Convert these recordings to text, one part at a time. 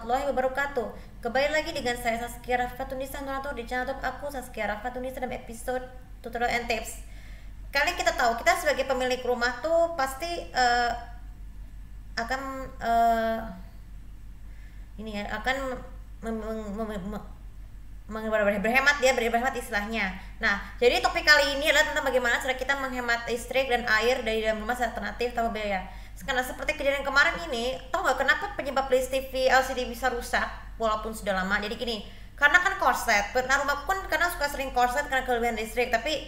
warahmatullahi wabarakatuh. Kembali lagi dengan saya Saskia Rafatunisa Nuratur di channel YouTube aku Saskia Rafatunisa dalam episode tutorial and tips. Kali kita tahu kita sebagai pemilik rumah tuh pasti akan berhemat istilahnya. Nah, jadi topik kali ini adalah tentang bagaimana cara kita menghemat listrik dan air dari dalam rumah secara alternatif tanpa biaya. Karena seperti kejadian kemarin ini, tau gak kenapa penyebab listrik TV LCD bisa rusak walaupun sudah lama? Jadi gini, karena kan korslet. Nah, rumahku kan karena suka sering korslet karena kelebihan listrik. Tapi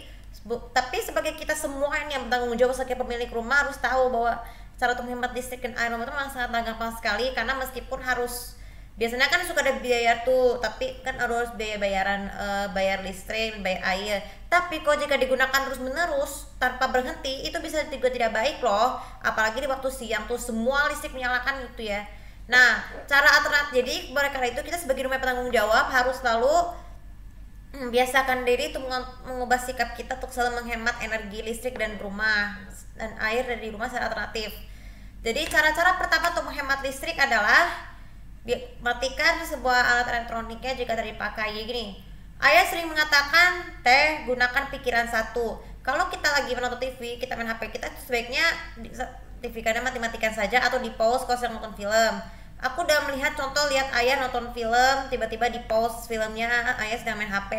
sebagai kita semua ini yang bertanggung jawab sebagai pemilik rumah harus tahu bahwa cara untuk menghemat listrik dan air rumah itu memang sangat gampang sekali. Karena meskipun harus biasanya kan suka ada biaya tuh, tapi kan harus bayar listrik, bayar air. Tapi kalau jika digunakan terus menerus tanpa berhenti, itu bisa juga tidak baik loh. Apalagi di waktu siang tuh semua listrik menyalakan itu ya. Nah, cara alternatif, jadi karena itu kita sebagai rumah penanggung jawab harus selalu biasakan diri untuk mengubah sikap kita untuk selalu menghemat energi listrik dan rumah dan air dari rumah secara alternatif. Jadi cara-cara pertama untuk menghemat listrik adalah matikan sebuah alat elektroniknya jika tidak dipakai. Jadi gini, ayah sering mengatakan gunakan pikiran satu. Kalau kita lagi menonton TV, kita main HP, kita sebaiknya TV kadang matikan saja atau di pause kalau sedang nonton film. Aku udah melihat contoh, lihat ayah nonton film, tiba-tiba di pause filmnya, ayah sedang main HP.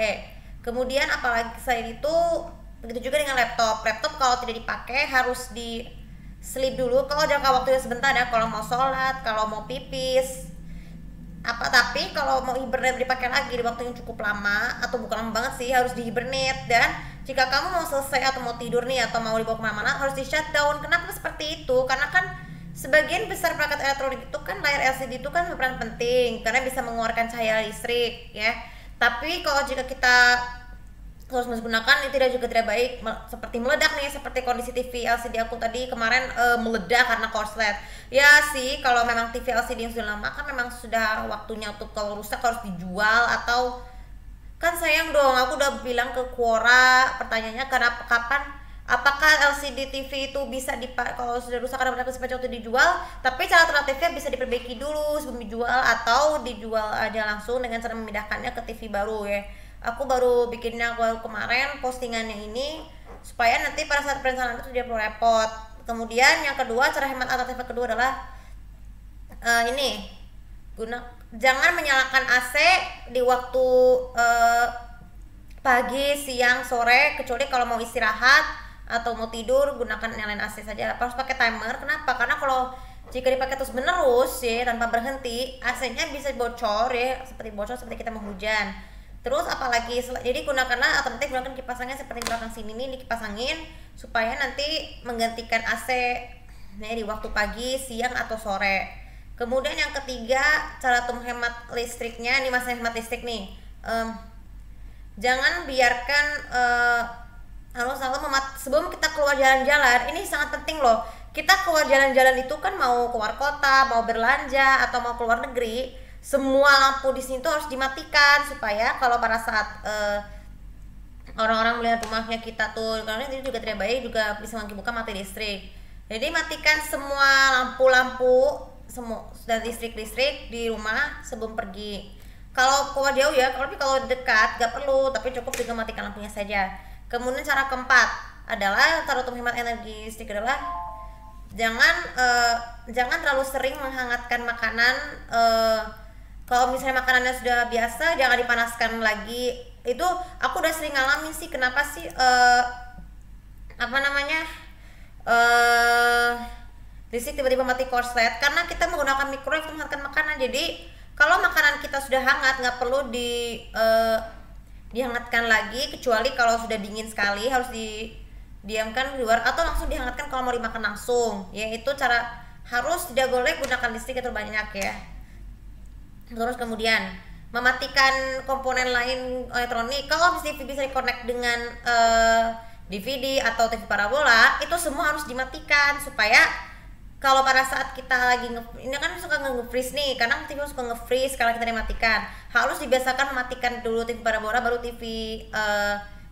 Kemudian apalagi selain itu, begitu juga dengan laptop. Laptop kalau tidak dipakai harus di sleep dulu. Kalau jangka waktunya sebentar ya, kalau mau sholat, kalau mau pipis, tapi kalau mau hibernate dipakai lagi di waktu yang cukup lama atau bukan lama banget sih, harus di hibernate. Dan jika kamu mau selesai atau mau tidur nih atau mau dibawa kemana-mana harus di shutdown. Kenapa seperti itu? Karena kan sebagian besar perangkat elektronik itu kan layar LCD itu kan berperan penting karena bisa mengeluarkan cahaya listrik ya. Tapi kalau jika kita terus menggunakan itu tidak baik, seperti meledak nih, seperti kondisi TV LCD aku tadi kemarin meledak karena korslet. Ya sih, kalau memang TV LCD yang sudah lama kan memang sudah waktunya untuk kalau rusak harus dijual atau kan sayang dong. Aku udah bilang ke Quora, pertanyaannya apakah LCD TV itu bisa kalau sudah rusak karena berlaku sepeda untuk dijual, tapi cara alternatifnya bisa diperbaiki dulu sebelum dijual atau dijual aja langsung dengan cara memindahkannya ke TV baru ya. Aku baru bikinnya kemarin postingannya ini supaya nanti pada saat perencanaan itu tidak perlu repot. Kemudian yang kedua, cara hemat alternatif kedua adalah jangan menyalakan AC di waktu pagi, siang, sore, kecuali kalau mau istirahat atau mau tidur gunakan nyalain AC saja. Harus pakai timer. Kenapa? Karena kalau jika dipakai terus menerus ya tanpa berhenti, AC-nya bisa bocor ya, seperti kita mau hujan. Terus apalagi jadi gunakanlah alternatif, gunakan kipas angin seperti belakang sini nih, kipas angin supaya nanti menggantikan AC di waktu pagi, siang atau sore. Kemudian yang ketiga, cara untuk menghemat listriknya, ini masa hemat listrik nih. Jangan biarkan harus selalu sebelum kita keluar jalan-jalan, ini sangat penting loh. Kita keluar jalan-jalan itu kan mau keluar kota, mau berlanja atau mau keluar negeri, semua lampu di sini tuh harus dimatikan supaya kalau pada saat orang-orang melihat rumahnya kita tuh, karena itu juga tidak baik, juga bisa mengakibatkan mati listrik. Jadi matikan semua lampu-lampu dan listrik di rumah sebelum pergi. Kalau keluar jauh ya, tapi kalau dekat gak perlu, tapi cukup juga matikan lampunya saja. Kemudian cara keempat adalah cara untuk menghemat energi listrik adalah jangan terlalu sering menghangatkan makanan. Kalau misalnya makanannya sudah biasa, jangan dipanaskan lagi. Itu aku udah sering ngalamin sih. Kenapa sih listrik tiba-tiba mati korslet? Karena kita menggunakan microwave untuk menghangatkan makanan. Jadi kalau makanan kita sudah hangat, nggak perlu dihangatkan lagi, kecuali kalau sudah dingin sekali harus didiamkan di luar atau langsung dihangatkan kalau mau dimakan langsung. Ya itu cara, harus tidak boleh gunakan listrik yang terlalu banyak ya. Terus kemudian mematikan komponen lain elektronik. Kalau TV bisa dikonek dengan DVD atau TV parabola, itu semua harus dimatikan supaya kalau pada saat kita lagi ini kan suka nge-freeze nih, kadang TV suka nge-freeze kalau kita dimatikan. Harus dibiasakan mematikan dulu TV parabola baru TV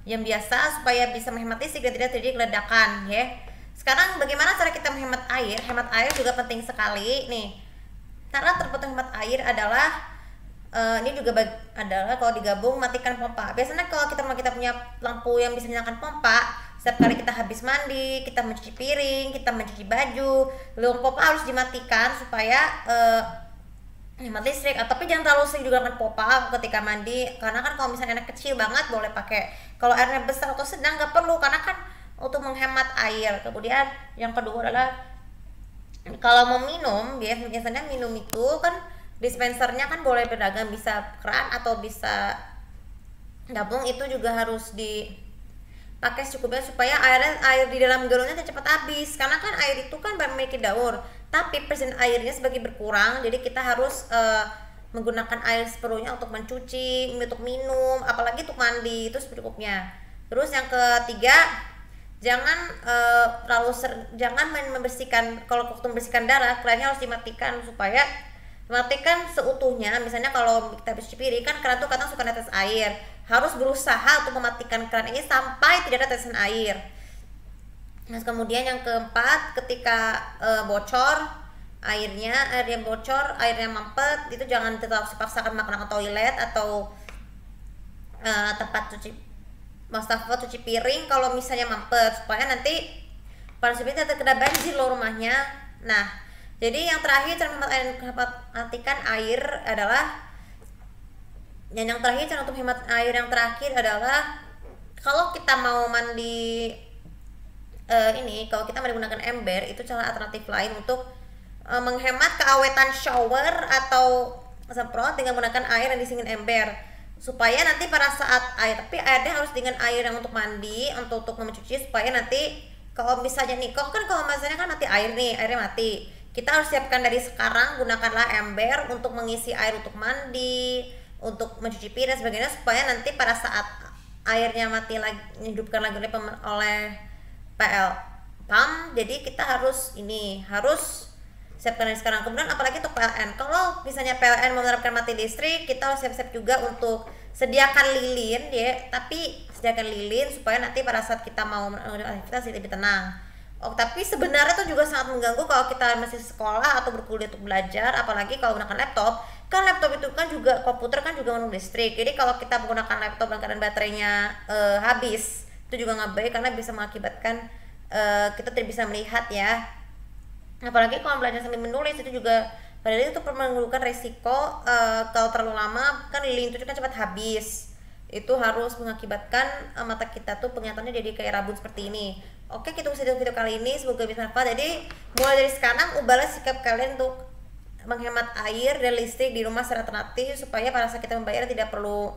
yang biasa supaya bisa menghemat listrik dan tidak terjadi ledakan ya. Sekarang bagaimana cara kita menghemat air? Hemat air juga penting sekali nih. Cara terpenting hemat air adalah ini juga adalah kalau digabung matikan pompa. Biasanya kalau kita punya lampu yang bisa menyalakan pompa, setiap kali kita habis mandi, kita mencuci piring, kita mencuci baju, lampu pompa harus dimatikan supaya hemat listrik. Tapi jangan terlalu sering juga dengan pompa ketika mandi, karena kan kalau misalnya anak kecil banget boleh pakai. Kalau airnya besar atau sedang nggak perlu, karena kan untuk menghemat air. Kemudian yang kedua adalah kalau mau minum, biasanya minum itu kan dispensernya kan boleh beragam, bisa keran atau bisa gabung, itu juga harus dipakai secukupnya supaya air di dalam galonnya cepat habis, karena kan air itu kan memiliki daur, tapi presiden airnya sebagai berkurang, jadi kita harus menggunakan air seperlunya untuk mencuci, untuk minum, apalagi untuk mandi itu secukupnya. Terus yang ketiga, jangan jangan membersihkan. Kalau waktu membersihkan darah, kerannya harus dimatikan supaya matikan seutuhnya. Misalnya kalau kita habis cuci piring kan keran tuh kadang suka netes air, harus berusaha untuk mematikan keran ini sampai tidak ada tetesan air. Nah, kemudian yang keempat, ketika bocor airnya bocor, airnya mampet, itu jangan tetap dipaksakan makanan toilet atau tempat wastafel cuci piring kalau misalnya mampet, supaya nanti para supir tidak kena banjir loh rumahnya. Nah, jadi yang terakhir cara mematikan air adalah yang terakhir, cara untuk hemat air yang terakhir adalah kalau kita mau mandi kalau kita menggunakan ember, itu cara alternatif lain untuk menghemat keawetan shower atau semprot dengan menggunakan air yang disingin ember, supaya nanti pada saat tapi airnya harus dengan air yang untuk mandi, untuk mencuci, supaya nanti kalau misalnya nih, kalau misalnya kan mati air nih, airnya mati, kita harus siapkan dari sekarang, gunakanlah ember untuk mengisi air untuk mandi, untuk mencuci piring dan sebagainya, supaya nanti pada saat airnya mati lagi, dihidupkan lagi oleh PL pump, jadi kita harus siapkan dari sekarang. Kemudian apalagi untuk PLN, kalau misalnya PLN mau menerapkan mati listrik, kita harus siap-siap juga untuk sediakan lilin tapi sediakan lilin supaya nanti pada saat kita mau aktivitas lebih tenang. Tapi sebenarnya itu juga sangat mengganggu kalau kita masih sekolah atau berkuliah untuk belajar, apalagi kalau menggunakan laptop. Kan laptop itu kan juga, komputer kan juga menggunakan listrik. Jadi kalau kita menggunakan laptop dan keadaan baterainya habis, itu juga nggak baik karena bisa mengakibatkan kita tidak bisa melihat ya. Apalagi kalau belajar sambil menulis, itu juga padahal itu menimbulkan resiko kalau terlalu lama kan lilin itu kan cepat habis. Itu harus mengakibatkan mata kita tuh penglihatannya jadi kayak rabun seperti ini. Oke, kita usaha video kali ini, semoga bisa bermanfaat. Jadi mulai dari sekarang ubahlah sikap kalian untuk menghemat air dan listrik di rumah secara alternatif, supaya pada saat kita membayar tidak perlu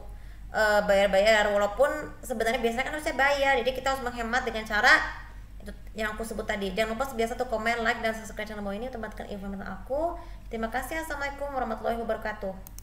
bayar-bayar, walaupun sebenarnya biasanya kan harusnya bayar. Jadi kita harus menghemat dengan cara itu yang aku sebut tadi. Jangan lupa biasa tuh komen, like, dan subscribe channel ini untuk mendapatkan informasi aku. Terima kasih. Assalamualaikum warahmatullahi wabarakatuh.